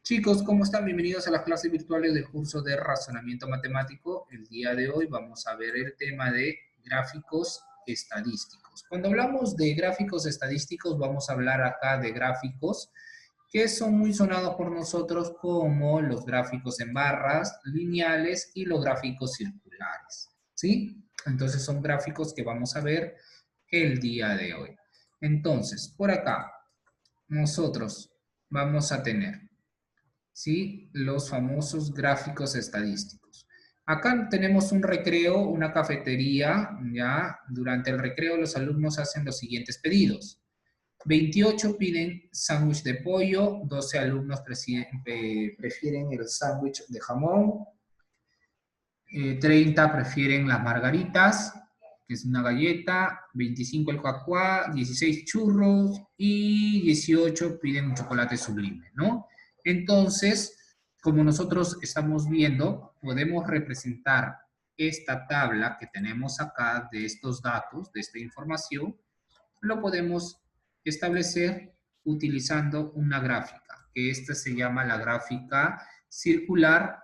Chicos, ¿cómo están? Bienvenidos a las clases virtuales del curso de razonamiento matemático. El día de hoy vamos a ver el tema de gráficos estadísticos. Cuando hablamos de gráficos estadísticos, vamos a hablar acá de gráficos que son muy sonados por nosotros como los gráficos en barras, lineales y los gráficos circulares, ¿sí? Entonces son gráficos que vamos a ver el día de hoy. Entonces, por acá, nosotros vamos a tener, ¿sí? Los famosos gráficos estadísticos. Acá tenemos un recreo, una cafetería, ¿ya? Durante el recreo los alumnos hacen los siguientes pedidos. 28 piden sándwich de pollo, 12 alumnos prefieren el sándwich de jamón, 30 prefieren las margaritas, que es una galleta, 25 el cuacuá, 16 churros y 18 piden un chocolate sublime, ¿no? Entonces, como nosotros estamos viendo, podemos representar esta tabla que tenemos acá de estos datos, de esta información, lo podemos establecer utilizando una gráfica, que esta se llama la gráfica circular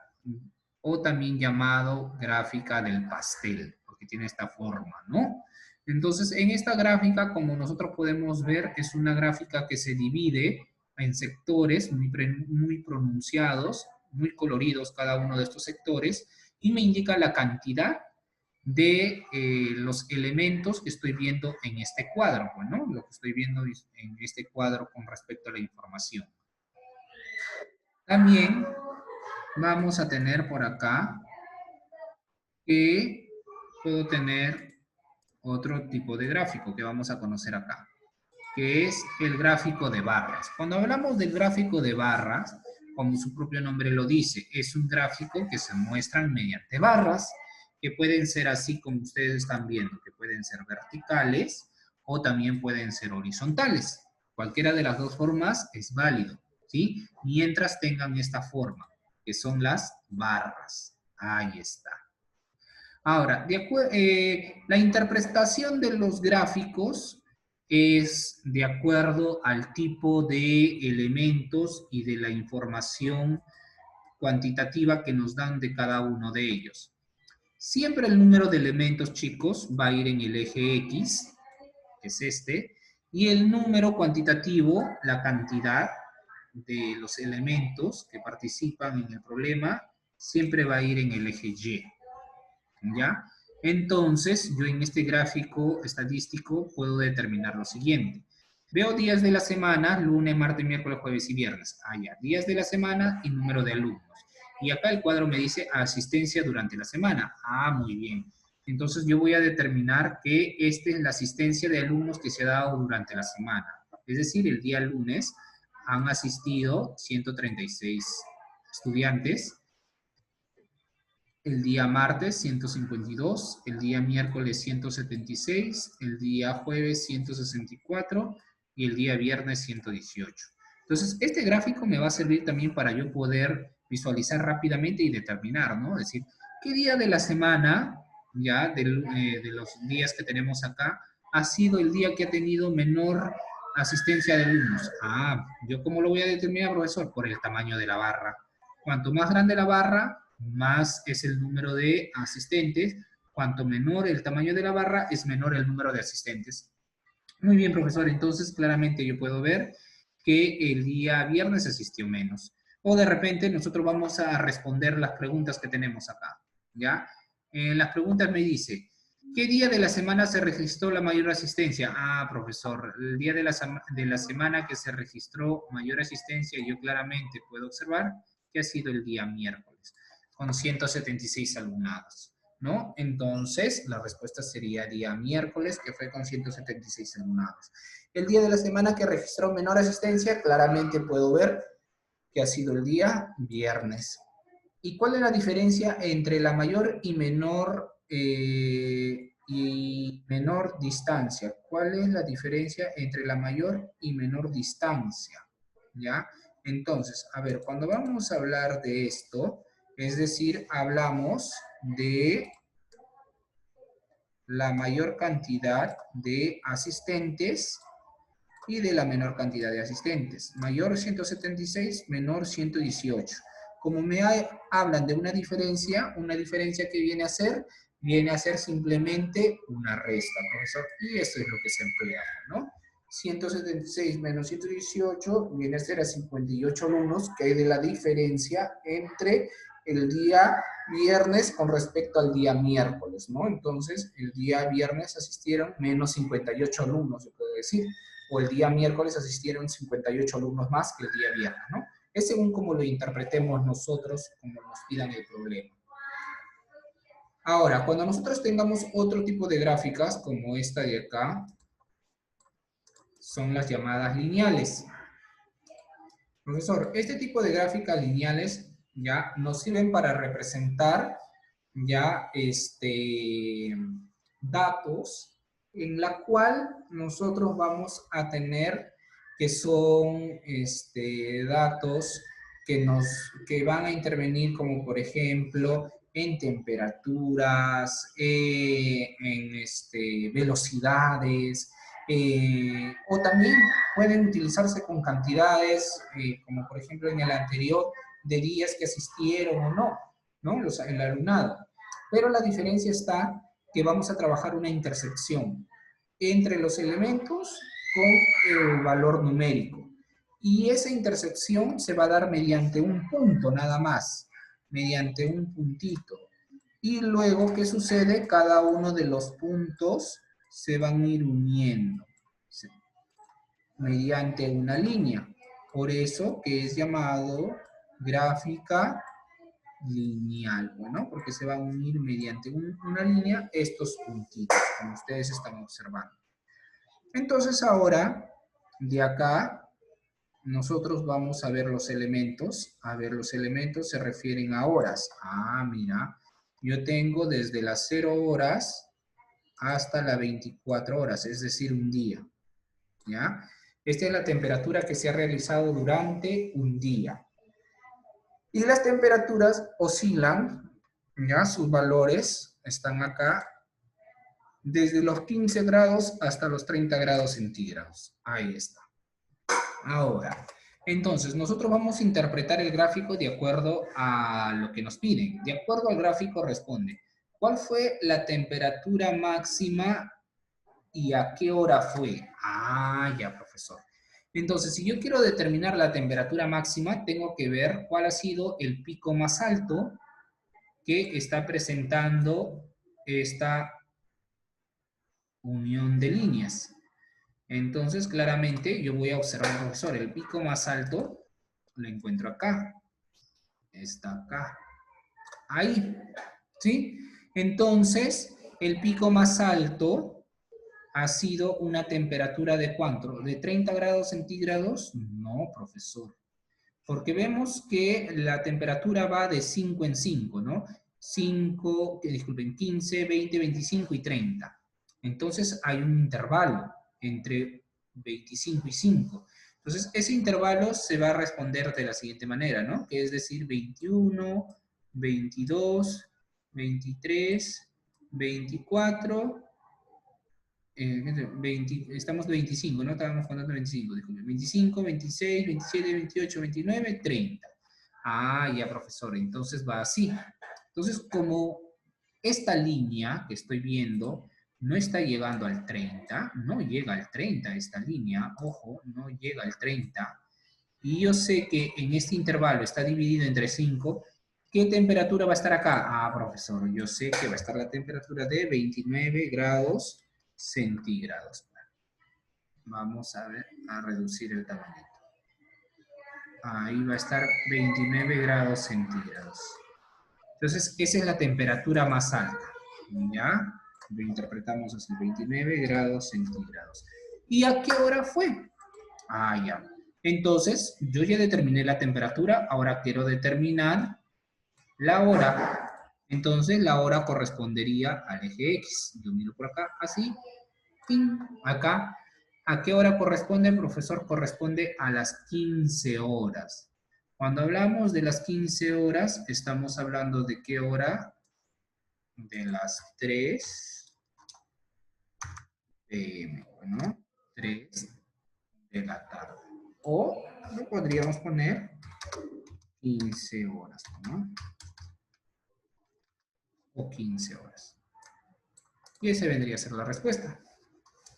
o también llamado gráfica del pastel, porque tiene esta forma, ¿no? Entonces, en esta gráfica, como nosotros podemos ver, es una gráfica que se divide en sectores muy pronunciados, muy coloridos cada uno de estos sectores, y me indica la cantidad de los elementos que estoy viendo en este cuadro, ¿no? Lo que estoy viendo en este cuadro con respecto a la información. También vamos a tener por acá que puedo tener otro tipo de gráfico que vamos a conocer acá, que es el gráfico de barras. Cuando hablamos del gráfico de barras, como su propio nombre lo dice, es un gráfico que se muestran mediante barras, que pueden ser así como ustedes están viendo, que pueden ser verticales o también pueden ser horizontales. Cualquiera de las dos formas es válido, ¿sí? Mientras tengan esta forma, que son las barras. Ahí está. Ahora, la interpretación de los gráficos es de acuerdo al tipo de elementos y de la información cuantitativa que nos dan de cada uno de ellos. Siempre el número de elementos, chicos, va a ir en el eje X, que es este, y el número cuantitativo, la cantidad de los elementos que participan en el problema, siempre va a ir en el eje Y. ¿Ya? Entonces, yo en este gráfico estadístico puedo determinar lo siguiente. Veo días de la semana, lunes, martes, miércoles, jueves y viernes. Ya, días de la semana y número de alumnos. Y acá el cuadro me dice asistencia durante la semana. Muy bien. Entonces yo voy a determinar que esta es la asistencia de alumnos que se ha dado durante la semana. Es decir, el día lunes han asistido 136 estudiantes, el día martes 152, el día miércoles 176, el día jueves 164 y el día viernes 118. Entonces, este gráfico me va a servir también para yo poder visualizar rápidamente y determinar, ¿no? Es decir, ¿qué día de la semana, ya de los días que tenemos acá, ha sido el día que ha tenido menor asistencia de alumnos? ¿Yo cómo lo voy a determinar, profesor? Por el tamaño de la barra. Cuanto más grande la barra, más es el número de asistentes. Cuanto menor el tamaño de la barra, es menor el número de asistentes. Muy bien, profesor. Entonces, claramente yo puedo ver que el día viernes asistió menos. O de repente nosotros vamos a responder las preguntas que tenemos acá. ¿Ya? En las preguntas me dice, ¿qué día de la semana se registró la mayor asistencia? Profesor, el día de la semana que se registró mayor asistencia, yo claramente puedo observar que ha sido el día miércoles, con 176 alumnados, ¿no? Entonces, la respuesta sería día miércoles, que fue con 176 alumnados. El día de la semana que registró menor asistencia, claramente puedo ver que ha sido el día viernes. ¿Y cuál es la diferencia entre la mayor y menor distancia? ¿Cuál es la diferencia entre la mayor y menor distancia? ¿Ya? Entonces, a ver, cuando vamos a hablar de esto, es decir, hablamos de la mayor cantidad de asistentes y de la menor cantidad de asistentes. Mayor 176, menor 118. Como hablan de una diferencia que viene a ser simplemente una resta, profesor. Y esto es lo que se emplea, ¿no? 176 menos 118 viene a ser a 58 alumnos, que hay de la diferencia entre el día viernes con respecto al día miércoles, ¿no? Entonces, el día viernes asistieron menos 58 alumnos, se puede decir, o el día miércoles asistieron 58 alumnos más que el día viernes, ¿no? Es según como lo interpretemos nosotros, como nos pidan el problema. Ahora, cuando nosotros tengamos otro tipo de gráficas, como esta de acá, son las llamadas lineales. Profesor, este tipo de gráficas lineales ya nos sirven para representar ya datos en la cual nosotros vamos a tener que son datos que van a intervenir como por ejemplo en temperaturas, en velocidades, o también pueden utilizarse con cantidades, como por ejemplo en el anterior, de días que asistieron o no, ¿no? El alumnado. Pero la diferencia está que vamos a trabajar una intersección entre los elementos con el valor numérico. Y esa intersección se va a dar mediante un punto nada más, mediante un puntito. Y luego, ¿qué sucede? Cada uno de los puntos se van a ir uniendo mediante una línea. Por eso que es llamado gráfica lineal, bueno, porque se va a unir mediante una línea estos puntitos, como ustedes están observando. Entonces ahora, de acá, nosotros vamos a ver los elementos. A ver, los elementos se refieren a horas. Ah, mira, yo tengo desde las 0 horas hasta las 24 horas, es decir, un día. ¿Ya? Esta es la temperatura que se ha realizado durante un día. Y las temperaturas oscilan, ¿ya? Sus valores están acá, desde los 15 grados hasta los 30 grados centígrados. Ahí está. Ahora, entonces, nosotros vamos a interpretar el gráfico de acuerdo a lo que nos piden. De acuerdo al gráfico responde, ¿cuál fue la temperatura máxima y a qué hora fue? Ah, ya, profesor. Entonces, si yo quiero determinar la temperatura máxima, tengo que ver cuál ha sido el pico más alto que está presentando esta unión de líneas. Entonces, claramente, yo voy a observar, profesor, el pico más alto lo encuentro acá. Está acá. Ahí. ¿Sí? Entonces, el pico más alto ha sido una temperatura de ¿cuánto? ¿De 30 grados centígrados? No, profesor. Porque vemos que la temperatura va de 5 en 5, ¿no? 5, disculpen, 15, 20, 25 y 30. Entonces hay un intervalo entre 25 y 5. Entonces ese intervalo se va a responder de la siguiente manera, ¿no? Que es decir, 21, 22, 23, 24, estamos 25, ¿no? Estábamos contando 25, disculpe. 25, 26, 27, 28, 29, 30. Ah, ya, profesor. Entonces va así. Entonces, como esta línea que estoy viendo no está llegando al 30, no llega al 30 esta línea, ojo, no llega al 30, y yo sé que en este intervalo está dividido entre 5, ¿qué temperatura va a estar acá? Ah, profesor, yo sé que va a estar la temperatura de 29 grados centígrados. Vamos a ver, a reducir el tamaño. Ahí va a estar 29 grados centígrados. Entonces, esa es la temperatura más alta. ¿Ya? Lo interpretamos así, 29 grados centígrados. ¿Y a qué hora fue? Ah, ya. Entonces, yo ya determiné la temperatura, ahora quiero determinar la hora. Entonces, la hora correspondería al eje X. Yo miro por acá, así. ¡Ping! Acá. ¿A qué hora corresponde, profesor? Corresponde a las 15 horas. Cuando hablamos de las 15 horas, estamos hablando de qué hora? De las 3 PM, ¿no? 3 de la tarde. O lo podríamos poner 15 horas, ¿no? O 15 horas. Y esa vendría a ser la respuesta.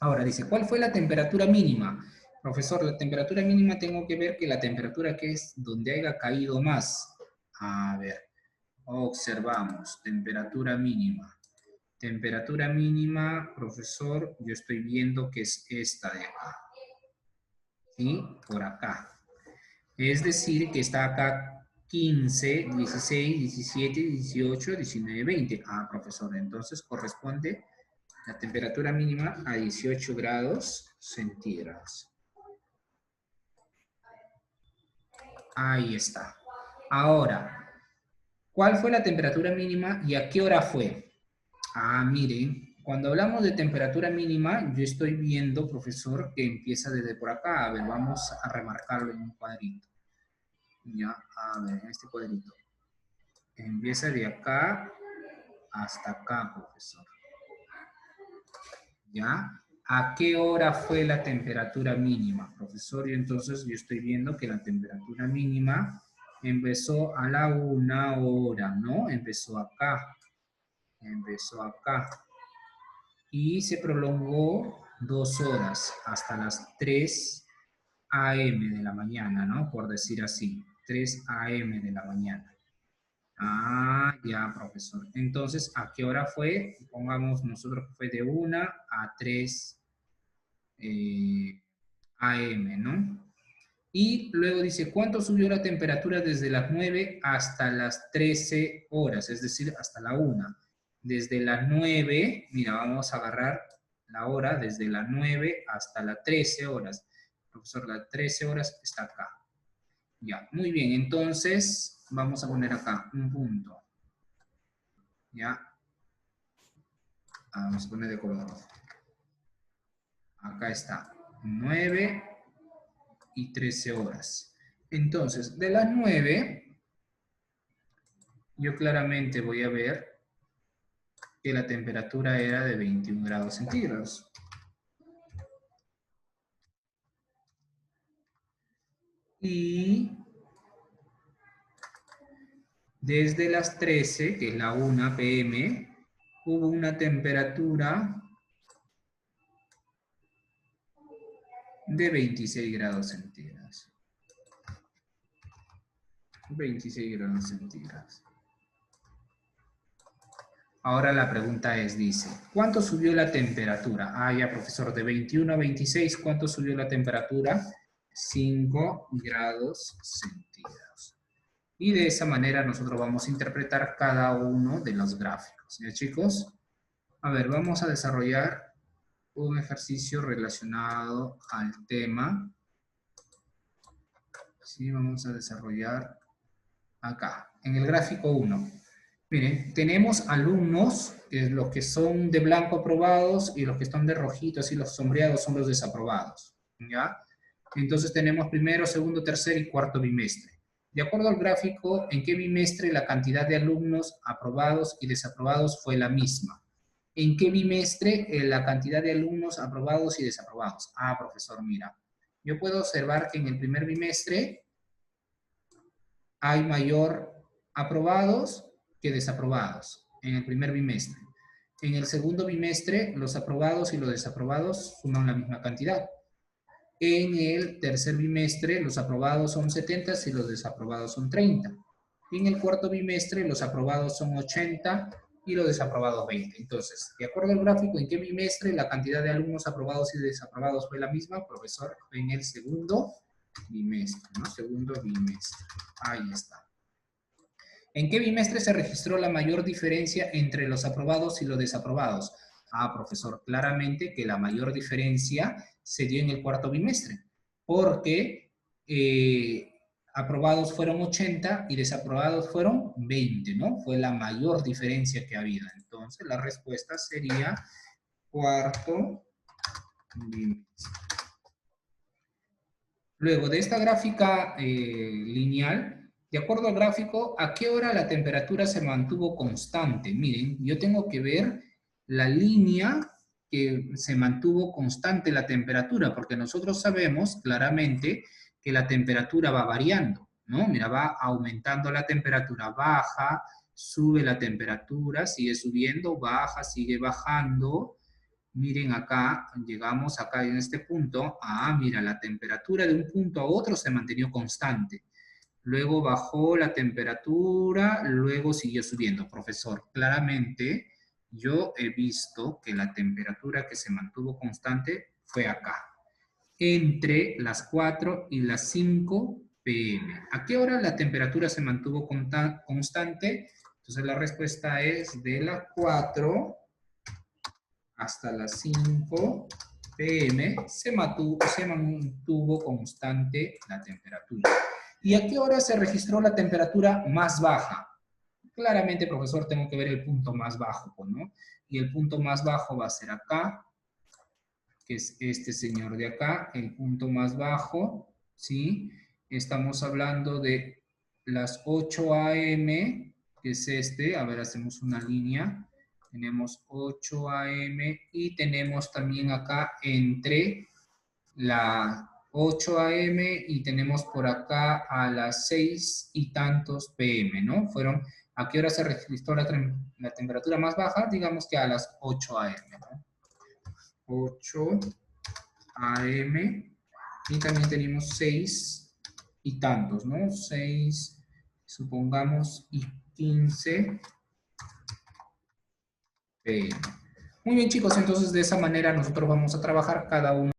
Ahora dice, ¿cuál fue la temperatura mínima? Profesor, la temperatura mínima tengo que ver que la temperatura que es donde haya caído más. A ver, observamos, temperatura mínima. Temperatura mínima, profesor, yo estoy viendo que es esta de acá. ¿Sí? Por acá. Es decir, que está acá 15, 16, 17, 18, 19, 20. Ah, profesor, entonces corresponde la temperatura mínima a 18 grados centígrados. Ahí está. Ahora, ¿cuál fue la temperatura mínima y a qué hora fue? Ah, miren, cuando hablamos de temperatura mínima, yo estoy viendo, profesor, que empieza desde por acá. A ver, vamos a remarcarlo en un cuadrito. Ya, a ver, en este cuadrito. Empieza de acá hasta acá, profesor. ¿Ya? ¿A qué hora fue la temperatura mínima, profesor? Y entonces yo estoy viendo que la temperatura mínima empezó a la 1 hora, ¿no? Empezó acá. Empezó acá. Y se prolongó 2 horas hasta las 3 a.m. de la mañana, ¿no? Por decir así. 3 a.m. de la mañana. Ah, ya, profesor. Entonces, ¿a qué hora fue? Pongamos nosotros que fue de 1 a 3 AM, ¿no? Y luego dice, ¿cuánto subió la temperatura desde las 9 hasta las 13 horas? Es decir, hasta la 1. Desde las 9, mira, vamos a agarrar la hora, desde las 9 hasta las 13 horas. Profesor, las 13 horas está acá. Ya, muy bien. Entonces, vamos a poner acá un punto. ¿Ya? Vamos a poner de color. Acá está. 9 y 13 horas. Entonces, de las 9, yo claramente voy a ver que la temperatura era de 21 grados centígrados. Y desde las 13, que es la 1 p.m., hubo una temperatura de 26 grados centígrados. 26 grados centígrados. Ahora la pregunta es, dice, ¿cuánto subió la temperatura? Ah, ya, profesor, de 21 a 26, ¿cuánto subió la temperatura? 5 grados centígrados. Y de esa manera nosotros vamos a interpretar cada uno de los gráficos. ¿Ya, chicos? A ver, vamos a desarrollar un ejercicio relacionado al tema. Sí, vamos a desarrollar acá, en el gráfico 1. Miren, tenemos alumnos, los que son de blanco aprobados y los que están de rojito, así los sombreados son los desaprobados, ¿ya? Entonces tenemos primero, segundo, tercer y cuarto bimestre. De acuerdo al gráfico, ¿en qué bimestre la cantidad de alumnos aprobados y desaprobados fue la misma? ¿En qué bimestre la cantidad de alumnos aprobados y desaprobados? Ah, profesor, mira, yo puedo observar que en el primer bimestre hay mayor aprobados que desaprobados en el primer bimestre. En el segundo bimestre, los aprobados y los desaprobados suman la misma cantidad. En el tercer bimestre, los aprobados son 70 y los desaprobados son 30. Y en el cuarto bimestre, los aprobados son 80 y los desaprobados 20. Entonces, de acuerdo al gráfico, ¿en qué bimestre la cantidad de alumnos aprobados y desaprobados fue la misma? Profesor, en el segundo bimestre, ¿no? Segundo bimestre. Ahí está. ¿En qué bimestre se registró la mayor diferencia entre los aprobados y los desaprobados? Ah, profesor, claramente que la mayor diferencia se dio en el cuarto bimestre, porque aprobados fueron 80 y desaprobados fueron 20, ¿no? Fue la mayor diferencia que ha habido. Entonces, la respuesta sería cuarto bimestre. Luego, de esta gráfica lineal, de acuerdo al gráfico, ¿a qué hora la temperatura se mantuvo constante? Miren, yo tengo que ver la línea que se mantuvo constante la temperatura, porque nosotros sabemos claramente que la temperatura va variando, ¿no? Mira, va aumentando la temperatura, baja, sube la temperatura, sigue subiendo, baja, sigue bajando. Miren acá, llegamos acá en este punto, mira, la temperatura de un punto a otro se mantenió constante. Luego bajó la temperatura, luego siguió subiendo. Profesor, claramente yo he visto que la temperatura que se mantuvo constante fue acá, entre las 4 y las 5 p.m. ¿A qué hora la temperatura se mantuvo constante? Entonces la respuesta es de las 4 hasta las 5 p.m. se mantuvo constante la temperatura. ¿Y a qué hora se registró la temperatura más baja? Claramente, profesor, tengo que ver el punto más bajo, ¿no? Y el punto más bajo va a ser acá, que es este señor de acá, el punto más bajo, ¿sí? Estamos hablando de las 8 a.m., que es este, a ver, hacemos una línea, tenemos 8 a.m. y tenemos también acá entre la 8 a.m. y tenemos por acá a las 6 y tantos p.m., ¿no? Fueron, ¿a qué hora se registró la temperatura más baja? Digamos que a las 8 a.m., ¿no? 8 a.m. y también tenemos 6 y tantos, ¿no? 6, supongamos, y 15 p.m. Muy bien, chicos, entonces de esa manera nosotros vamos a trabajar cada uno